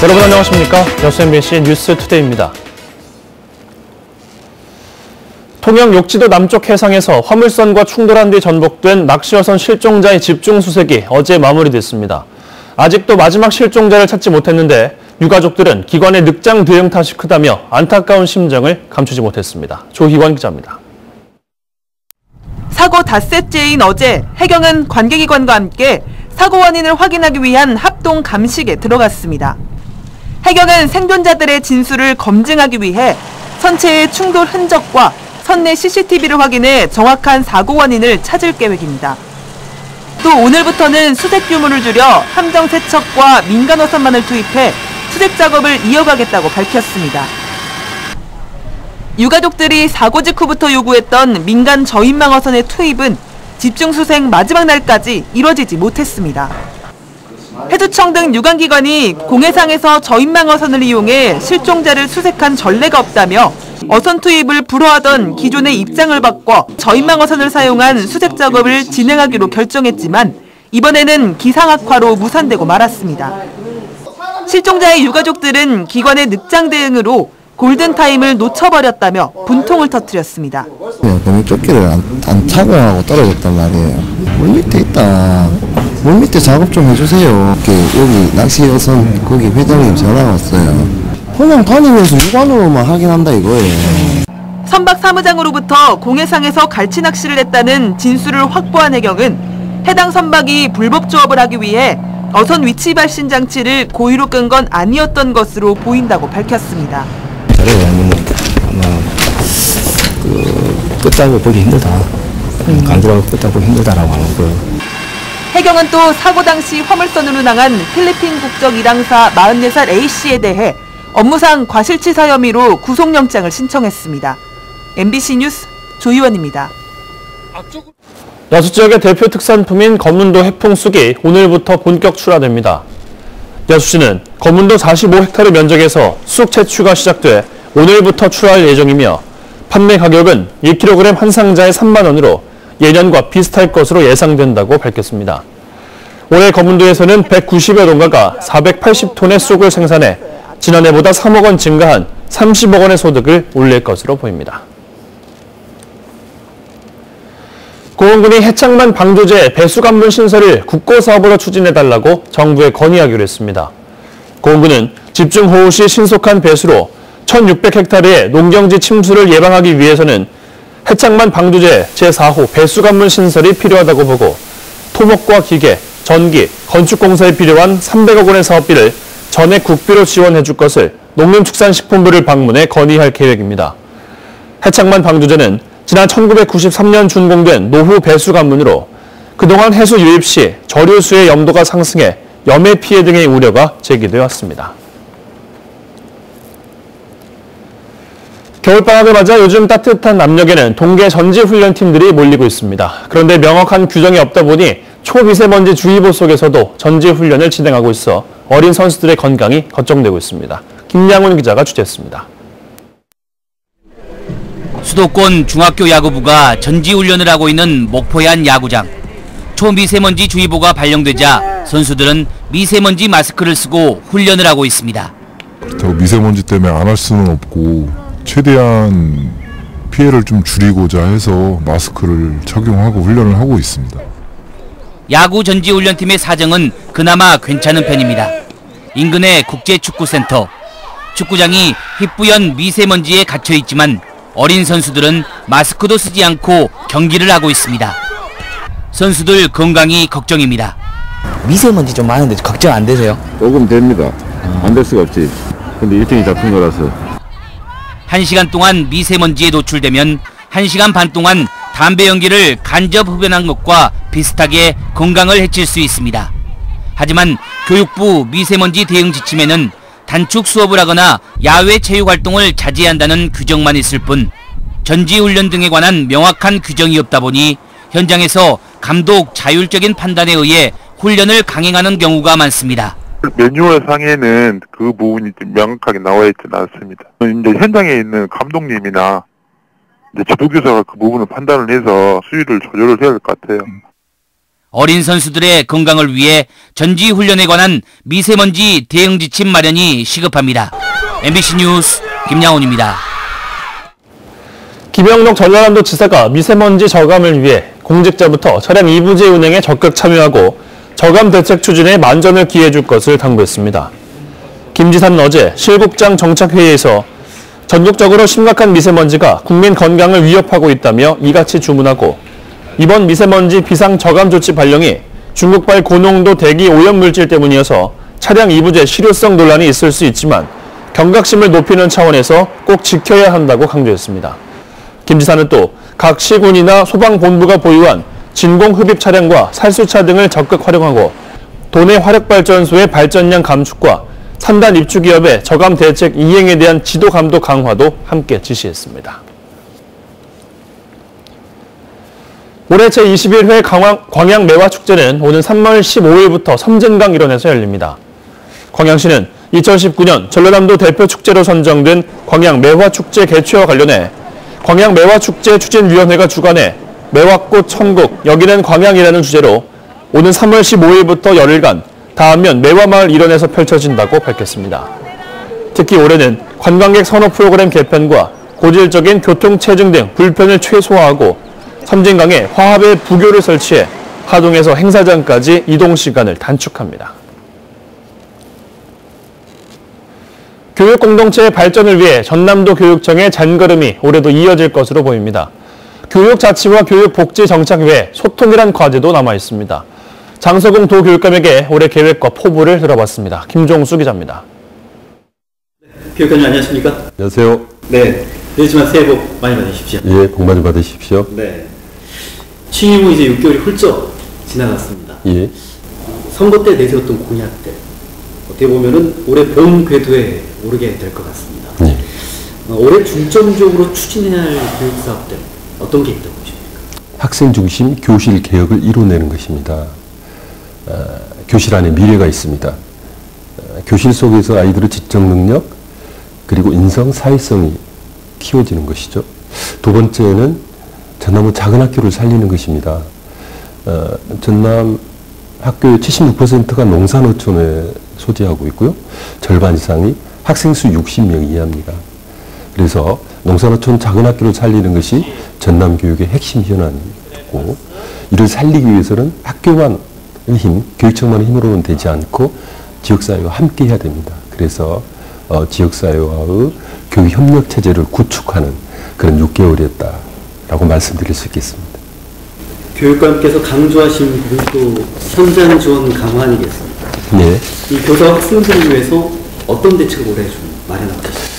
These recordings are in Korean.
여러분 안녕하십니까? 여수 MBC 뉴스투데이입니다. 통영 욕지도 남쪽 해상에서 화물선과 충돌한 뒤 전복된 낚시어선 실종자의 집중수색이 어제 마무리됐습니다. 아직도 마지막 실종자를 찾지 못했는데 유가족들은 기관의 늑장 대응 탓이 크다며 안타까운 심정을 감추지 못했습니다. 조희원 기자입니다. 사고 닷새째인 어제 해경은 관계기관과 함께 사고 원인을 확인하기 위한 합동 감식에 들어갔습니다. 해경은 생존자들의 진술을 검증하기 위해 선체의 충돌 흔적과 선내 CCTV를 확인해 정확한 사고 원인을 찾을 계획입니다. 또 오늘부터는 수색 규모를 줄여 함정 세척과 민간어선만을 투입해 수색 작업을 이어가겠다고 밝혔습니다. 유가족들이 사고 직후부터 요구했던 민간 저인망어선의 투입은 집중수색 마지막 날까지 이뤄지지 못했습니다. 해수청 등 유관기관이 공해상에서 저인망어선을 이용해 실종자를 수색한 전례가 없다며 어선 투입을 불허하던 기존의 입장을 바꿔 저인망어선을 사용한 수색 작업을 진행하기로 결정했지만 이번에는 기상 악화로 무산되고 말았습니다. 실종자의 유가족들은 기관의 늑장 대응으로 골든타임을 놓쳐버렸다며 분통을 터뜨렸습니다. 조끼를 안 착용하고 떨어졌단 말이에요. 물 밑에 있다. 물 밑에 작업 좀 해주세요. 여기 낚시어선 거기 회장님 전화가 왔어요. 그냥 다니면서 육안으로만 확인한다 이거예요. 선박 사무장으로부터 공해상에서 갈치 낚시를 했다는 진술을 확보한 해경은 해당 선박이 불법 조업을 하기 위해 어선 위치 발신 장치를 고의로 끈 건 아니었던 것으로 보인다고 밝혔습니다. 자료가 아마 끝자고 보기 힘들다. 간주하고 끝자고 보기 힘들다라고 하는 거. 해경은 또 사고 당시 화물선으로 운항한 필리핀 국적 일항사 44살 A씨에 대해 업무상 과실치사 혐의로 구속영장을 신청했습니다. MBC 뉴스 조희원입니다. 여수 지역의 대표 특산품인 검문도 해풍쑥이 오늘부터 본격 출하됩니다. 여수시는 검문도 45헥타르 면적에서 쑥 채취가 시작돼 오늘부터 출하할 예정이며 판매 가격은 1kg 한 상자에 3만 원으로 예년과 비슷할 것으로 예상된다고 밝혔습니다. 올해 검문도에서는 190여 농가가 480톤의 쑥을 생산해 지난해보다 3억 원 증가한 30억 원의 소득을 올릴 것으로 보입니다. 고흥군이 해창만 방조제 배수관문 신설을 국고사업으로 추진해달라고 정부에 건의하기로 했습니다. 고흥군은 집중호우 시 신속한 배수로 1,600헥타르의 농경지 침수를 예방하기 위해서는 해창만 방조제 제4호 배수관문 신설이 필요하다고 보고 토목과 기계, 전기, 건축공사에 필요한 300억 원의 사업비를 전액 국비로 지원해 줄 것을 농림축산식품부를 방문해 건의할 계획입니다. 해창만 방조제는 지난 1993년 준공된 노후 배수관문으로 그동안 해수 유입 시 저류수의 염도가 상승해 염해 피해 등의 우려가 제기되어 왔습니다. 겨울방학을 맞아 요즘 따뜻한 남녘에는 동계 전지훈련팀들이 몰리고 있습니다. 그런데 명확한 규정이 없다 보니 초미세먼지 주의보 속에서도 전지훈련을 진행하고 있어 어린 선수들의 건강이 걱정되고 있습니다. 김양훈 기자가 취재했습니다. 수도권 중학교 야구부가 전지훈련을 하고 있는 목포의 야구장. 초미세먼지 주의보가 발령되자 선수들은 미세먼지 마스크를 쓰고 훈련을 하고 있습니다. 미세먼지 때문에 안 할 수는 없고 최대한 피해를 좀 줄이고자 해서 마스크를 착용하고 훈련을 하고 있습니다. 야구 전지훈련팀의 사정은 그나마 괜찮은 편입니다. 인근의 국제축구센터. 축구장이 희뿌연 미세먼지에 갇혀 있지만 어린 선수들은 마스크도 쓰지 않고 경기를 하고 있습니다. 선수들 건강이 걱정입니다. 미세먼지 좀 많은데 걱정 안 되세요? 조금 됩니다. 안 될 수가 없지. 근데 일정이 잡힌 거라서. 1시간 동안 미세먼지에 노출되면 1시간 반 동안 담배 연기를 간접 흡연한 것과 비슷하게 건강을 해칠 수 있습니다. 하지만 교육부 미세먼지 대응 지침에는 단축 수업을 하거나 야외 체육 활동을 자제한다는 규정만 있을 뿐 전지훈련 등에 관한 명확한 규정이 없다 보니 현장에서 감독 자율적인 판단에 의해 훈련을 강행하는 경우가 많습니다. 매뉴얼 상에는 그 부분이 명확하게 나와 있지는 않습니다. 이제 현장에 있는 감독님이나 이제 지도교사가 그 부분을 판단을 해서 수위를 조절을 해야 될 것 같아요. 어린 선수들의 건강을 위해 전지훈련에 관한 미세먼지 대응 지침 마련이 시급합니다. MBC 뉴스 김양훈입니다. 김영록 전라남도 지사가 미세먼지 저감을 위해 공직자부터 차량 이부제 운행에 적극 참여하고 저감 대책 추진에 만전을 기해줄 것을 당부했습니다. 김 지사는 어제 실국장 정착회의에서 전국적으로 심각한 미세먼지가 국민 건강을 위협하고 있다며 이같이 주문하고 이번 미세먼지 비상 저감 조치 발령이 중국발 고농도 대기 오염물질 때문이어서 차량 이부제 실효성 논란이 있을 수 있지만 경각심을 높이는 차원에서 꼭 지켜야 한다고 강조했습니다. 김 지사는 또 각 시군이나 소방본부가 보유한 진공흡입 차량과 살수차 등을 적극 활용하고 도내 화력발전소의 발전량 감축과 산단 입주기업의 저감 대책 이행에 대한 지도 감독 강화도 함께 지시했습니다. 올해 제21회 광양 매화축제는 오는 3월 15일부터 섬진강 일원에서 열립니다. 광양시는 2019년 전라남도 대표 축제로 선정된 광양 매화축제 개최와 관련해 광양 매화축제 추진위원회가 주관해 매화꽃 천국 여기는 광양이라는 주제로 오는 3월 15일부터 열흘간 다안면 매화마을 일원에서 펼쳐진다고 밝혔습니다. 특히 올해는 관광객 선호 프로그램 개편과 고질적인 교통체증 등 불편을 최소화하고 섬진강에 화합의 부교를 설치해 하동에서 행사장까지 이동 시간을 단축합니다. 교육 공동체의 발전을 위해 전남도 교육청의 잔걸음이 올해도 이어질 것으로 보입니다. 교육자치와 교육복지정착 외에 소통이란 과제도 남아 있습니다. 장서궁 도교육감에게 올해 계획과 포부를 들어봤습니다. 김종수 기자입니다. 교육감님 안녕하십니까? 안녕하세요. 네, 늦지만 새해 복 많이 받으십시오. 예, 복 많이 받으십시오. 네. 취임 후 이제 6개월이 훌쩍 지나갔습니다. 예. 선거 때 내세웠던 공약들 어떻게 보면은 올해 본 궤도에 오르게 될 것 같습니다. 예. 올해 중점적으로 추진해야 할 교육 사업들 어떤 게 있다고 보십니까? 학생 중심 교실 개혁을 이뤄내는 것입니다. 교실 안에 미래가 있습니다. 교실 속에서 아이들의 지적 능력 그리고 인성, 사회성이 키워지는 것이죠. 두 번째는 전남의 작은 학교를 살리는 것입니다. 전남 학교의 76%가 농산어촌에 소재하고 있고요. 절반 이상이 학생 수 60명 이하입니다. 그래서 농산어촌 작은 학교를 살리는 것이 전남 교육의 핵심 현안이고 이를 살리기 위해서는 학교만의 힘, 교육청만의 힘으로는 되지 않고 지역사회와 함께 해야 됩니다. 그래서 지역사회와의 교육협력체제를 구축하는 그런 6개월이었다라고 말씀드릴 수 있겠습니다. 교육감께서 강조하신 부분 또 현장 지원 강화 아니겠습니까? 네. 이 교사 학생들을 위해서 어떤 대책을 올해 좀 마련하고 계십니까?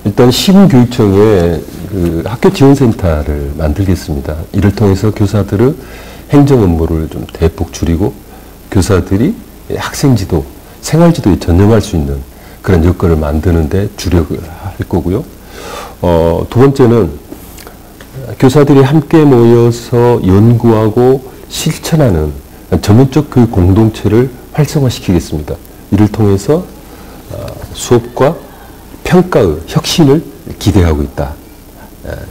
일단 시군교육청에 그 학교 지원센터를 만들겠습니다. 이를 통해서 교사들의 행정 업무를 좀 대폭 줄이고 교사들이 학생지도, 생활지도에 전념할 수 있는 그런 여건을 만드는 데 주력을 할 거고요. 두 번째는 교사들이 함께 모여서 연구하고 실천하는 전문적 교육 공동체를 활성화시키겠습니다. 이를 통해서 수업과 평가의 혁신을 기대하고 있다.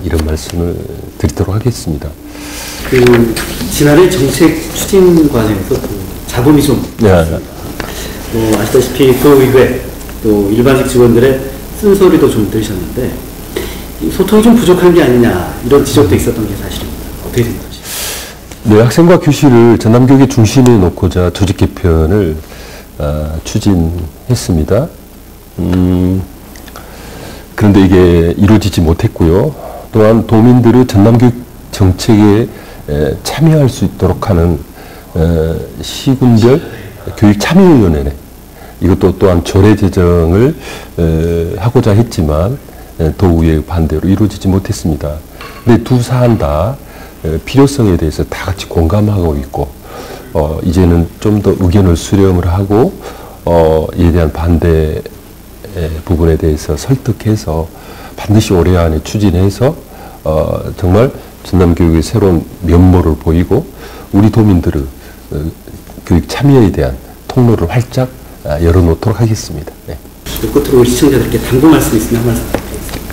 이런 말씀을 드리도록 하겠습니다. 지난해 정책 추진 과정에서 잡음이 좀 있었습니다. 아시다시피 도의회 또 일반직 직원들의 쓴소리도 좀 들으셨는데 소통이 좀 부족한 게 아니냐 이런 지적도 있었던 게 사실입니다. 어떻게 생각하십니까? 네, 학생과 교실을 전남교육의 중심에 놓고자 조직 개편을 추진했습니다. 그런데 이게 이루어지지 못했고요. 또한 도민들의 전남교육 정책에 참여할 수 있도록 하는 시군별 교육참여위원회 이것도 또한 조례 제정을 하고자 했지만 도의회의 반대로 이루어지지 못했습니다. 근데 두 사안 다 필요성에 대해서 다 같이 공감하고 있고 이제는 좀 더 의견을 수렴을 하고 이에 대한 반대 부분에 대해서 설득해서 반드시 올해 안에 추진해서 정말 전남교육의 새로운 면모를 보이고 우리 도민들의 교육 참여에 대한 통로를 활짝 열어놓도록 하겠습니다. 네. 끝으로 우리 시청자들께 당부 말씀 있으면 한 말씀 부탁드리겠습니다.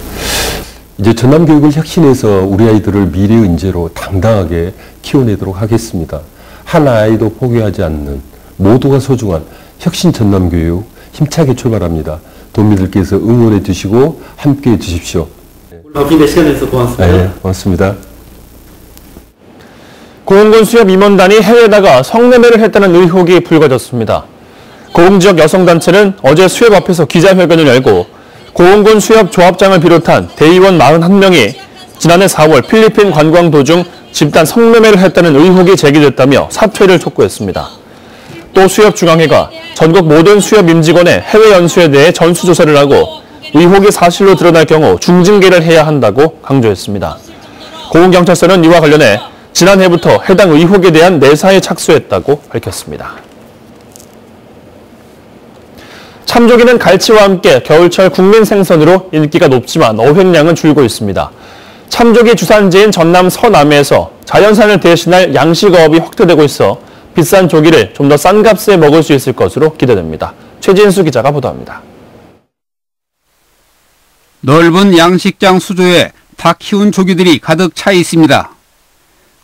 이제 전남교육을 혁신해서 우리 아이들을 미래의 인재로 당당하게 키워내도록 하겠습니다. 한 아이도 포기하지 않는 모두가 소중한 혁신 전남교육 힘차게 출발합니다. 도민들께서 응원해 주시고 함께해 주십시오. 바쁜데 시간 내서 고맙습니다. 네, 고맙습니다. 고흥군 수협 임원단이 해외에 나가 성매매를 했다는 의혹이 불거졌습니다. 고흥지역 여성단체는 어제 수협 앞에서 기자회견을 열고 고흥군 수협 조합장을 비롯한 대의원 41명이 지난해 4월 필리핀 관광 도중 집단 성매매를 했다는 의혹이 제기됐다며 사퇴를 촉구했습니다. 또 수협중앙회가 전국 모든 수협 임직원의 해외 연수에 대해 전수조사를 하고 의혹이 사실로 드러날 경우 중징계를 해야 한다고 강조했습니다. 고흥경찰서는 이와 관련해 지난해부터 해당 의혹에 대한 내사에 착수했다고 밝혔습니다. 참조기는 갈치와 함께 겨울철 국민 생선으로 인기가 높지만 어획량은 줄고 있습니다. 참조기 주산지인 전남 서남에서 자연산을 대신할 양식어업이 확대되고 있어 비싼 조기를 좀 더 싼 값에 먹을 수 있을 것으로 기대됩니다. 최진수 기자가 보도합니다. 넓은 양식장 수조에 다 키운 조기들이 가득 차 있습니다.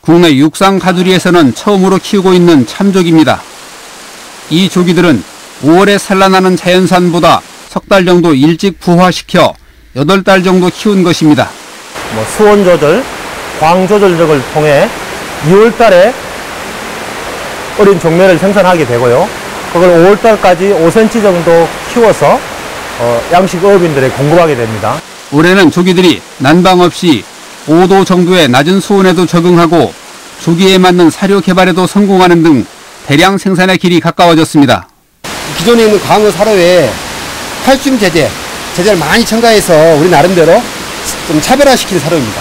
국내 육상 가두리에서는 처음으로 키우고 있는 참조기입니다. 이 조기들은 5월에 산란하는 자연산보다 석 달 정도 일찍 부화시켜 8달 정도 키운 것입니다. 수온 조절, 광 조절 등을 통해 2월 달에 어린 종면을 생산하게 되고요. 그걸 5월 달까지 5cm 정도 키워서 양식어업인들에 공급하게 됩니다. 올해는 조기들이 난방 없이 5도 정도의 낮은 수온에도 적응하고 조기에 맞는 사료 개발에도 성공하는 등 대량 생산의 길이 가까워졌습니다. 기존에 있는 광어 사료에 칼슘 제재를 많이 첨가해서 우리 나름대로 좀 차별화시킨 사료입니다.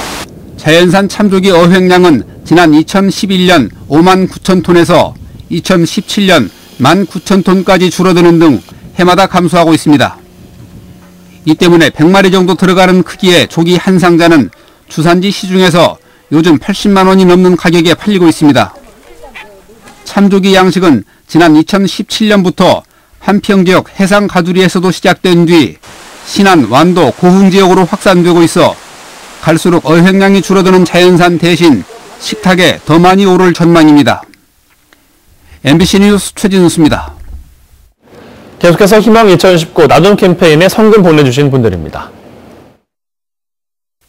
자연산 참조기 어획량은 지난 2011년 5만 9천 톤에서 2017년 1만 9천 톤까지 줄어드는 등 해마다 감소하고 있습니다. 이 때문에 100마리 정도 들어가는 크기의 조기 한 상자는 주산지 시중에서 요즘 80만 원이 넘는 가격에 팔리고 있습니다. 참조기 양식은 지난 2017년부터 한평 지역 해상 가두리에서도 시작된 뒤 신안, 완도, 고흥 지역으로 확산되고 있어 갈수록 어획량이 줄어드는 자연산 대신 식탁에 더 많이 오를 전망입니다. MBC 뉴스 최진수입니다. 계속해서 희망 2019 나눔 캠페인에 성금 보내주신 분들입니다.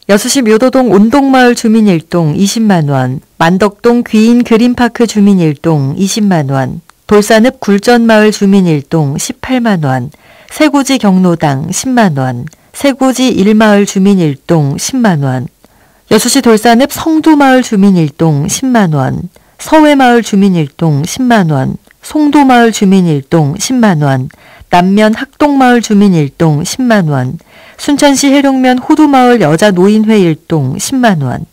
여수시 묘도동 온동마을 주민 1동 20만 원, 만덕동 귀인 그린파크 주민 1동 20만 원, 돌산읍 굴전마을 주민 1동 18만 원, 세고지 경로당 10만 원, 세고지 1마을 주민 1동 10만 원, 여수시 돌산읍 성도마을 주민 1동 10만 원, 서회마을 주민 1동 10만 원, 송도마을 주민 1동 10만 원, 남면 학동마을 주민 1동 10만 원, 순천시 해룡면 호두마을 여자노인회 1동 10만 원,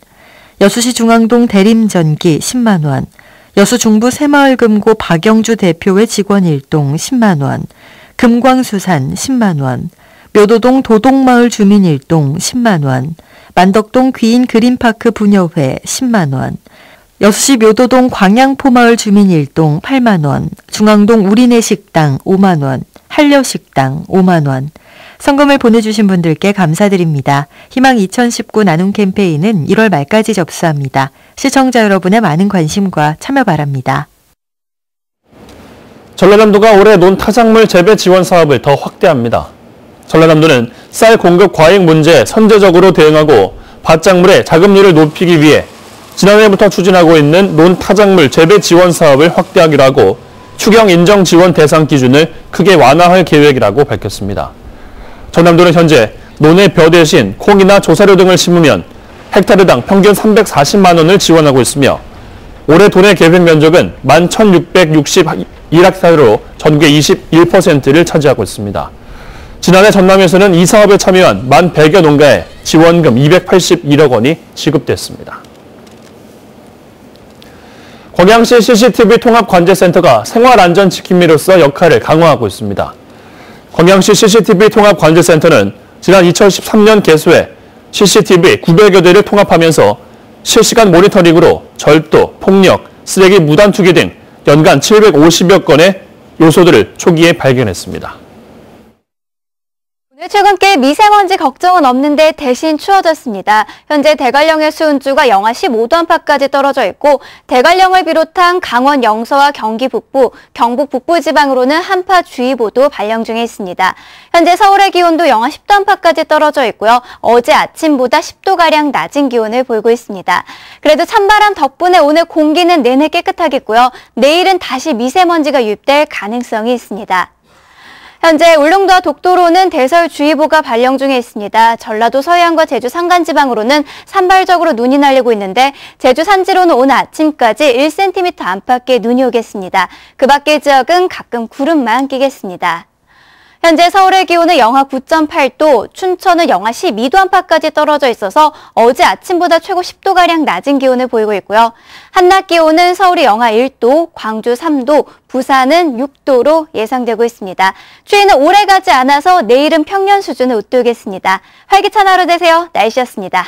여수시 중앙동 대림전기 10만 원, 여수 중부 새마을금고 박영주 대표회 직원 1동 10만 원, 금광수산 10만 원, 묘도동 도동마을 주민 1동 10만 원, 만덕동 귀인 그린파크 부녀회 10만 원, 여수시 묘도동 광양포마을 주민 1동 8만 원, 중앙동 우리네 식당 5만 원, 한려식당 5만 원. 성금을 보내주신 분들께 감사드립니다. 희망 2019 나눔 캠페인은 1월 말까지 접수합니다. 시청자 여러분의 많은 관심과 참여 바랍니다. 전라남도가 올해 논타작물 재배 지원 사업을 더 확대합니다. 전라남도는 쌀 공급 과잉 문제에 선제적으로 대응하고 밭작물의 자급률을 높이기 위해 지난해부터 추진하고 있는 논타작물 재배 지원 사업을 확대하기로 하고 추경 인정 지원 대상 기준을 크게 완화할 계획이라고 밝혔습니다. 전남도는 현재 논의 벼 대신 콩이나 조사료 등을 심으면 헥타르당 평균 340만 원을 지원하고 있으며 올해 도내 계획 면적은 11,661헥타르로 전국의 21%를 차지하고 있습니다. 지난해 전남에서는 이 사업에 참여한 1,100여 농가에 지원금 281억 원이 지급됐습니다. 광양시 CCTV 통합관제센터가 생활안전지킴이로서 역할을 강화하고 있습니다. 광양시 CCTV 통합관제센터는 지난 2013년 개소해 CCTV 900여 대를 통합하면서 실시간 모니터링으로 절도, 폭력, 쓰레기 무단 투기 등 연간 750여 건의 요소들을 초기에 발견했습니다. 출근길 미세먼지 걱정은 없는데 대신 추워졌습니다. 현재 대관령의 수온주가 영하 15도 안팎까지 떨어져 있고 대관령을 비롯한 강원 영서와 경기 북부, 경북 북부 지방으로는 한파주의보도 발령 중에 있습니다. 현재 서울의 기온도 영하 10도 안팎까지 떨어져 있고요. 어제 아침보다 10도가량 낮은 기온을 보이고 있습니다. 그래도 찬바람 덕분에 오늘 공기는 내내 깨끗하겠고요. 내일은 다시 미세먼지가 유입될 가능성이 있습니다. 현재 울릉도와 독도로는 대설주의보가 발령 중에 있습니다. 전라도 서해안과 제주 산간지방으로는 산발적으로 눈이 날리고 있는데 제주 산지로는 오늘 아침까지 1cm 안팎의 눈이 오겠습니다. 그 밖의 지역은 가끔 구름만 끼겠습니다. 현재 서울의 기온은 영하 9.8도, 춘천은 영하 12도 안팎까지 떨어져 있어서 어제 아침보다 최고 10도가량 낮은 기온을 보이고 있고요. 한낮 기온은 서울이 영하 1도, 광주 3도, 부산은 6도로 예상되고 있습니다. 추위는 오래 가지 않아서 내일은 평년 수준을 웃돌겠습니다. 활기찬 하루 되세요. 날씨였습니다.